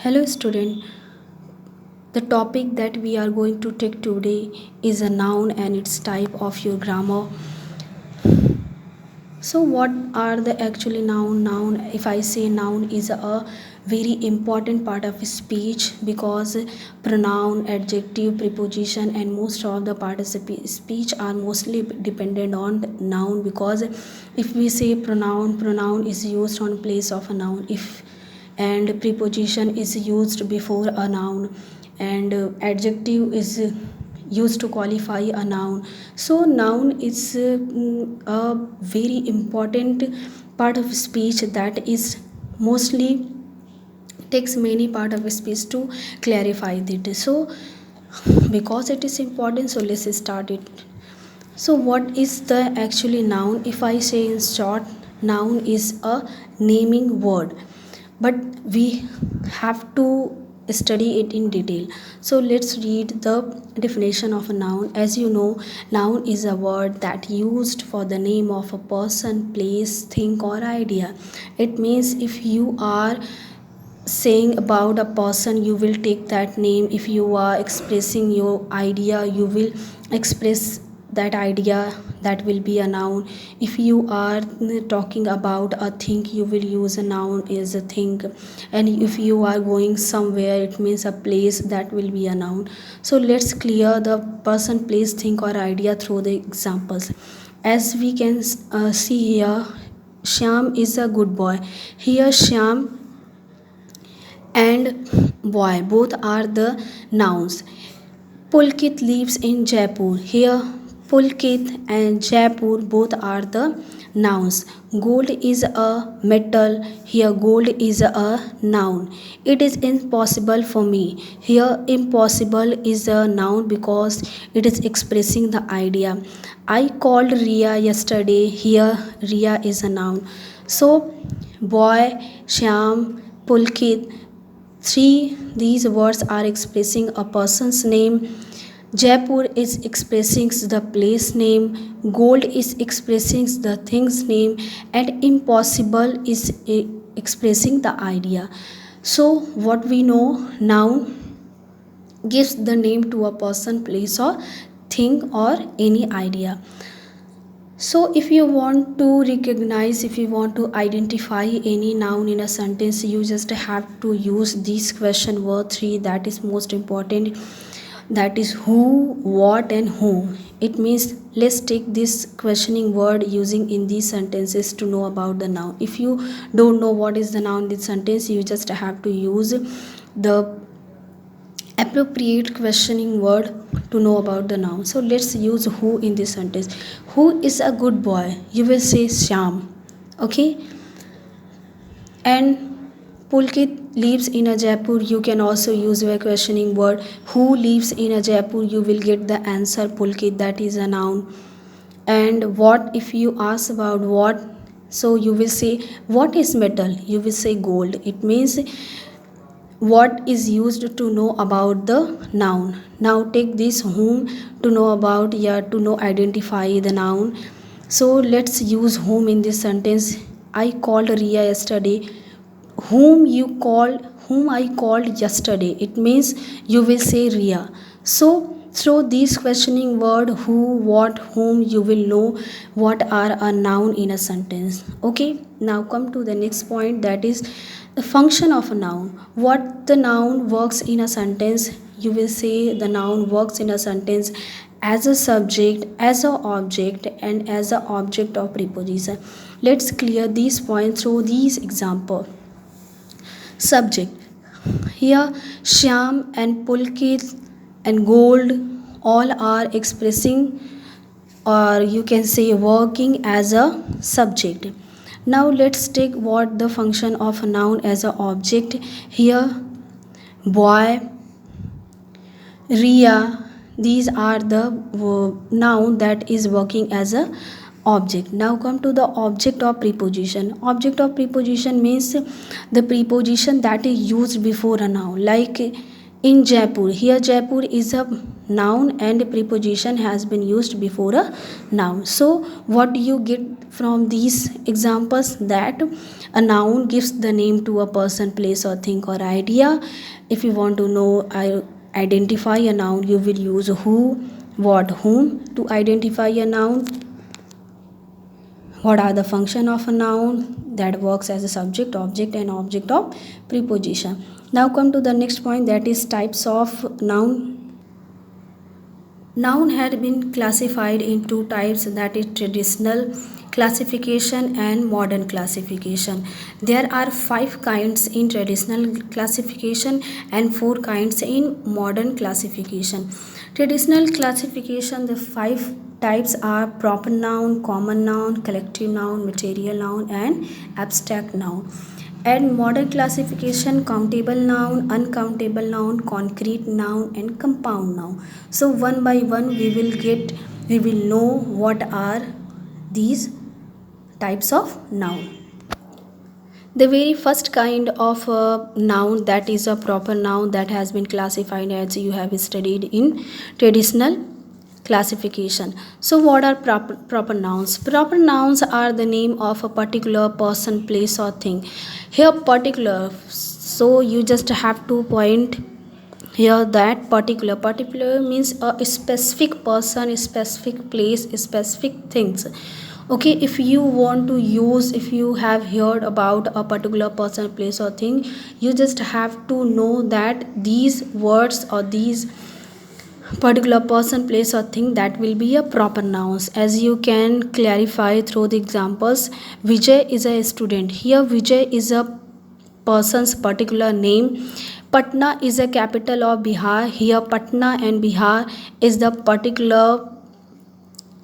Hello, student. The topic that we are going to take today is a noun and its type of your grammar. So, what are the actually noun? Noun, if I say noun, is a very important part of speech because pronoun, adjective, preposition, and most of the participle speech are mostly dependent on noun. Because if we say pronoun, pronoun is used on place of a noun. If and preposition is used before a noun, and adjective is used to qualify a noun. So noun is a very important part of speech that is mostly takes many part of speech to clarify it. So because it is important, so let's start it. So what is the actually noun? If I say in short, noun is a naming word, but we have to study it in detail. So let's read the definition of a noun. As you know, noun is a word that used for the name of a person, place, thing, or idea. It means if you are saying about a person, you will take that name. If you are expressing your idea, you will express that idea, that will be a noun. If you are talking about a thing, you will use a noun as a thing. And if you are going somewhere, it means a place, that will be a noun. So let's clear the person, place, thing, or idea through the examples. As we can see here, Shyam is a good boy. Here Shyam and boy both are the nouns. Pulkit lives in Jaipur. Here Pulkit and Jaipur both are the nouns. Gold is a metal. Here gold is a noun. It is impossible for me. Here impossible is a noun because it is expressing the idea. I called Ria yesterday. Here Ria is a noun. So boy, Shyam, Pulkit, three these words are expressing a person's name. Jaipur is expressing the place name. Gold is expressing the thing's name. And impossible is expressing the idea. So what we know, noun gives the name to a person, place, or thing, or any idea. So if you want to recognize, if you want to identify any noun in a sentence, you just have to use this question word 3, that is most important. That is who, what, and whom. It means let's take this questioning word using in these sentences to know about the noun. If you don't know what is the noun in this sentence, you just have to use the appropriate questioning word to know about the noun. So let's use who in this sentence. Who is a good boy? You will say Shyam. Okay. And Pulkit lives in a Jaipur. You can also use a questioning word. Who lives in a Jaipur? You will get the answer Pulkit. That is a noun. And what, if you ask about what, so you will say what is metal? You will say gold. It means what is used to know about the noun. Now take this whom to know about, yeah, to know identify the noun. So let's use whom in this sentence. I called Ria yesterday. Whom I called yesterday, it means you will say Ria. So through these questioning word who, what, whom, you will know what are a noun in a sentence. Okay, now come to the next point, that is the function of a noun. What the noun works in a sentence? You will say the noun works in a sentence as a subject, as a object, and as a object of preposition. Let's clear these points through these example. Subject. Here Shyam and Pulkit and gold all are expressing, or you can say working as a subject. Now let's take what the function of a noun as a object. Here boy, Ria, these are the noun that is working as a object. Now come to the object of preposition. Object of preposition means the preposition that is used before a noun. Like in Jaipur. Here Jaipur is a noun and preposition has been used before a noun. So what do you get from these examples? That a noun gives the name to a person, place or thing or idea. If you want to know, identify a noun, you will use who, what, whom to identify a noun. What are the function of a noun? That works as a subject, object and object of preposition. Now come to the next point, that is types of noun. Noun had been classified in two types, that is traditional classification and modern classification. There are 5 kinds in traditional classification and 4 kinds in modern classification. Traditional classification, the 5 types are proper noun, common noun, collective noun, material noun and abstract noun. And modern classification, countable noun, uncountable noun, concrete noun and compound noun. So one by one we will know what are these types of noun. The very first kind of a noun, that is a proper noun, that has been classified as you have studied in traditional classification. So what are proper nouns? Proper nouns are the name of a particular person, place or thing. Here particular, so you just have to point here that particular means a specific person, a specific place, a specific things. Okay, if you want to use, if you have heard about a particular person, place or thing, you just have to know that these words or these particular person, place or thing, that will be a proper nouns. As you can clarify through the examples, Vijay is a student. Here Vijay is a person's particular name. Patna is a capital of Bihar. Here Patna and Bihar is the particular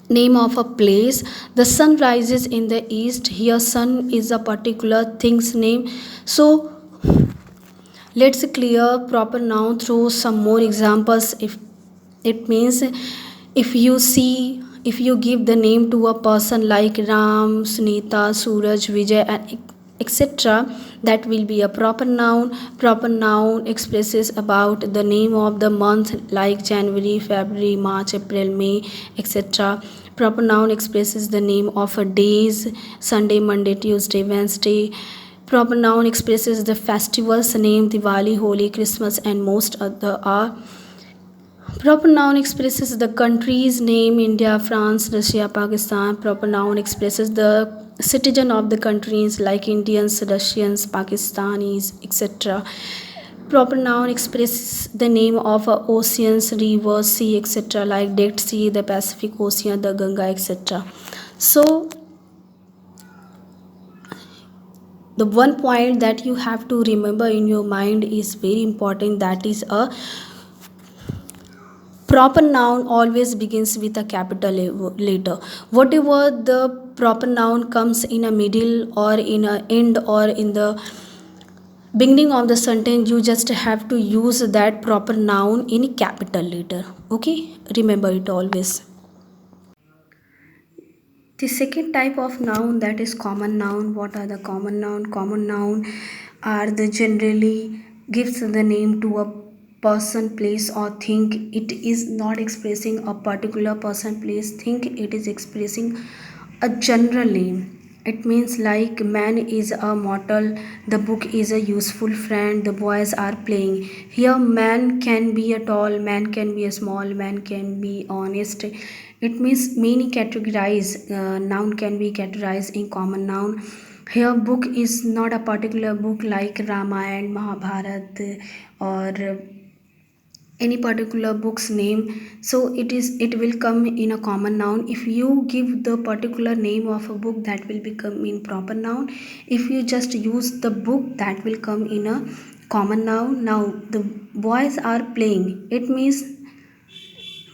name of a place. The sun rises in the east. Here sun is a particular thing's name. So let's clear proper noun through some more examples. If it means, if you see, if you give the name to a person like Ram, Sunita, Suraj, Vijay and etc., that will be a proper noun. Proper noun expresses about the name of the month like January, February, March, April, May, etc. Proper noun expresses the name of a days, Sunday, Monday, Tuesday, Wednesday. Proper noun expresses the festivals name, Diwali, Holi, Christmas and most other are. Proper noun expresses the country's name, India, France, Russia, Pakistan. Proper noun expresses the citizen of the countries like Indians, Russians, Pakistanis, etc. Proper noun expresses the name of oceans, rivers, sea, etc. like Dead Sea, the Pacific Ocean, the Ganga, etc. So the one point that you have to remember in your mind is very important, that is a proper noun always begins with a capital letter. Whatever the proper noun comes in a middle or in a end or in the beginning of the sentence, you just have to use that proper noun in capital letter. Okay, remember it always. The second type of noun, that is common noun. What are the common noun? Common noun are the generally gives the name to a person, place or thing. It is not expressing a particular person, place, thing. It is expressing a general name. It means like man is a mortal, the book is a useful friend, the boys are playing. Here man can be a tall, man can be a small, man can be honest. It means many categorize, noun can be categorized in common noun. Here book is not a particular book like Ramayana, Mahabharata or any particular book's name. So it will come in a common noun. If you give the particular name of a book, that will become in proper noun. If you just use the book, that will come in a common noun. Now the boys are playing, it means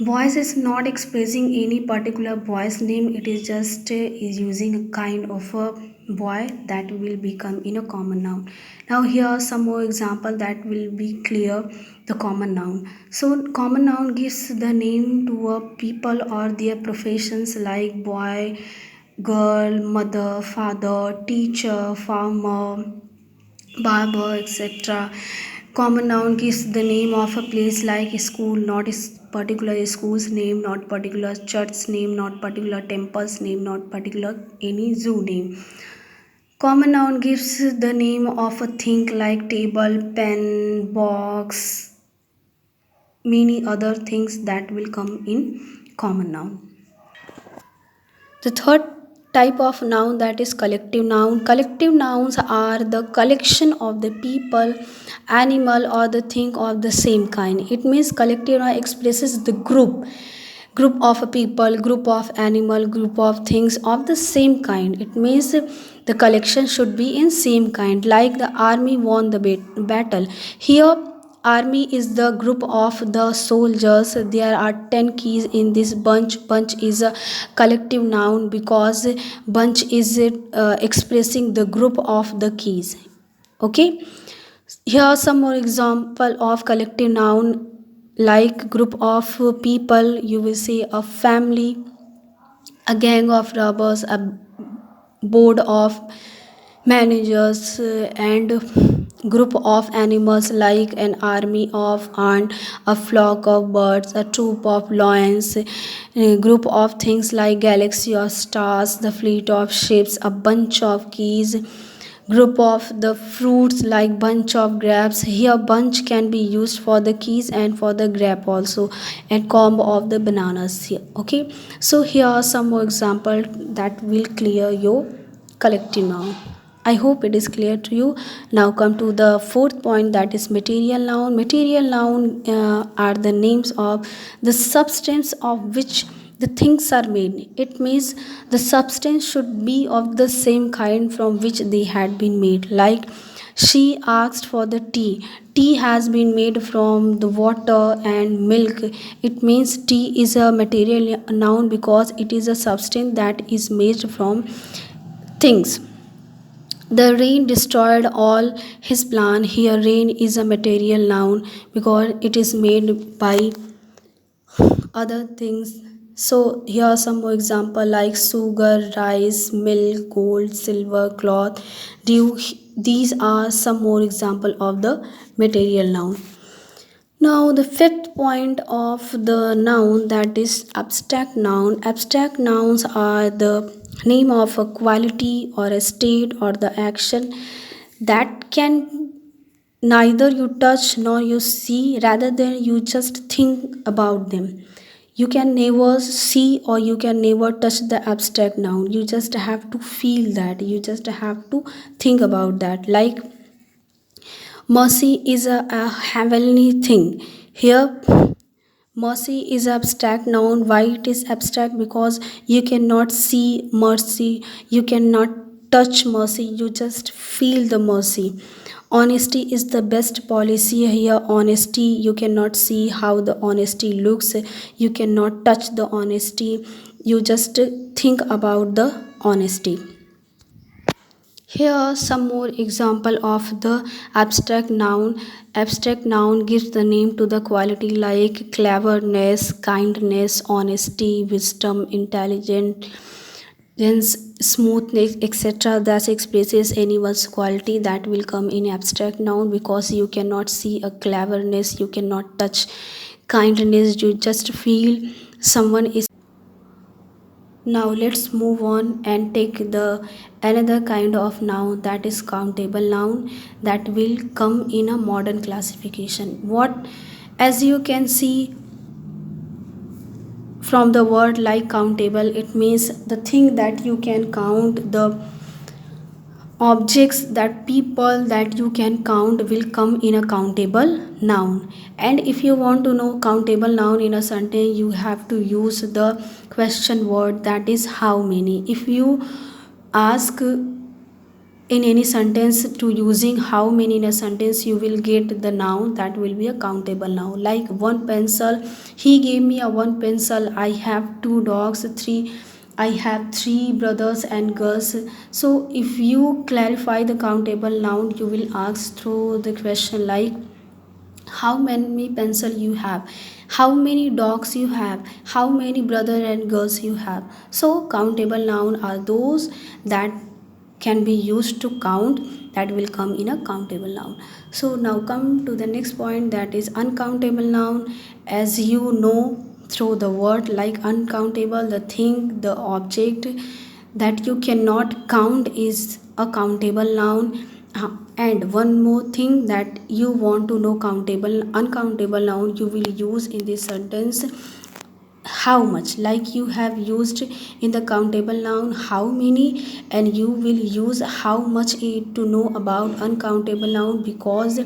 voice is not expressing any particular boy's name. It is just is using a kind of a boy, that will become in a common noun. Now here are some more example that will be clear the common noun. So common noun gives the name to a people or their professions like boy, girl, mother, father, teacher, farmer, barber, etc. Common noun gives the name of a place like school, not particular school's name, not particular church's name, not particular temple's name, not particular any zoo name. Common noun gives the name of a thing like table, pen, box, many other things that will come in common noun. The third type of noun, that is collective noun. Collective nouns are the collection of the people, animal or the thing of the same kind. It means collective noun expresses the group of a people, group of animal, group of things of the same kind. It means the collection should be in same kind, like the army won the battle. Here army is the group of the soldiers. There are 10 keys in this bunch is a collective noun because bunch is expressing the group of the keys. Okay, here are some more example of collective noun, like group of people, you will say a family, a gang of robbers, a board of managers, and group of animals like an army of ant, a flock of birds, a troop of lions, a group of things like galaxy of stars, the fleet of ships, a bunch of keys, group of the fruits like bunch of grapes. Here bunch can be used for the keys and for the grape also, and combo of the bananas here. Okay, so here are some more example that will clear your collective noun. I hope it is clear to you. Now come to the fourth point, that is material noun. Material noun are the names of the substance of which the things are made. It means the substance should be of the same kind from which they had been made. Like she asked for the tea. Tea has been made from the water and milk. It means tea is a material noun because it is a substance that is made from things. The rain destroyed all his plan. Here, rain is a material noun because it is made by other things. So, here are some more example like sugar, rice, milk, gold, silver, cloth, dew. These are some more example of the material noun. Now, the fifth point of the noun, that is abstract noun. Abstract nouns are the name of a quality or a state or the action that can neither you touch nor you see, rather than you just think about them. You can never see or you can never touch the abstract noun. You just have to feel that. You just have to think about that. Like mercy is a heavenly thing. Here, mercy is abstract noun. Why it is abstract? Because you cannot see mercy, you cannot touch mercy, you just feel the mercy. Honesty is the best policy. Here, honesty, you cannot see how the honesty looks, you cannot touch the honesty, you just think about the honesty. Here are some more example of the abstract noun. Abstract noun gives the name to the quality like cleverness, kindness, honesty, wisdom, intelligence, smoothness, etc. That expresses anyone's quality that will come in abstract noun because you cannot see a cleverness, you cannot touch kindness, you just feel someone is. Now let's move on and take the another kind of noun, that is countable noun, that will come in a modern classification. What, as you can see from the word like countable, it means the thing that you can count, the objects, that people that you can count will come in a countable noun. And if you want to know countable noun in a sentence, you have to use the question word, that is how many. If you ask in any sentence to using how many in a sentence, you will get the noun that will be a countable noun. Like one pencil, he gave me a one pencil. I have two dogs, I have three brothers and girls. So if you clarify the countable noun, you will ask through the question like how many pencil you have, how many dogs you have, how many brother and girls you have. So countable noun are those that can be used to count, that will come in a countable noun. So now come to the next point, that is uncountable noun. As you know through the word like uncountable, the thing, the object that you cannot count is a countable noun. And one more thing that you want to know countable, uncountable noun, you will use in this sentence how much, like you have used in the countable noun how many, and you will use how much to know about uncountable noun, because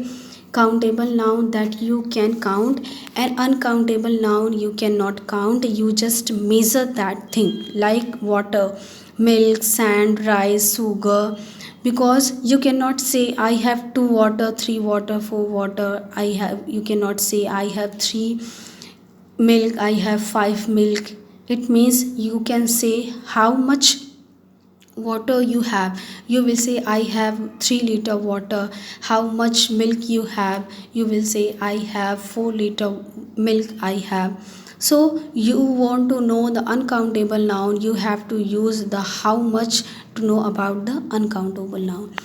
countable noun that you can count and uncountable noun you cannot count, you just measure that thing, like water, milk, sand, rice, sugar. Because you cannot say I have 2 water, 3 water, 4 water, you cannot say I have 3 milk, I have 5 milk. It means you can say how much water you have, you will say I have 3 liter water. How much milk you have, you will say I have 4 liter milk I have. So you want to know the uncountable noun, you have to use the how much to know about the uncountable noun.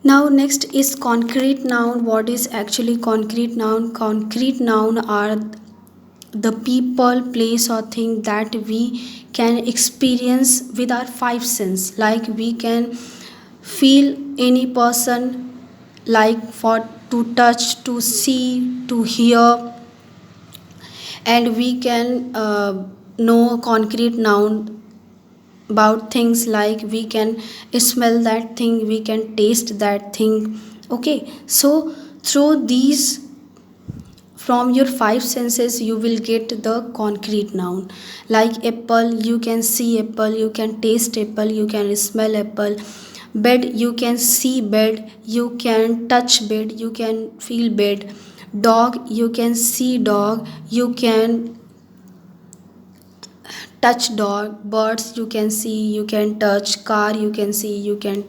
Now next is concrete noun. What is actually concrete noun? Concrete noun are the people, place, or thing that we can experience with our 5 senses, like we can feel any person, like for to touch, to see, to hear. And we can know concrete noun about things, like we can smell that thing, we can taste that thing. Okay, so through these, from your 5 senses you will get the concrete noun. Like apple, you can see apple, you can taste apple, you can smell apple. Bed, you can see bed, you can touch bed, you can feel bed. Dog, you can see dog, you can touch dog. Birds, you can see, you can touch. Car, you can see, you can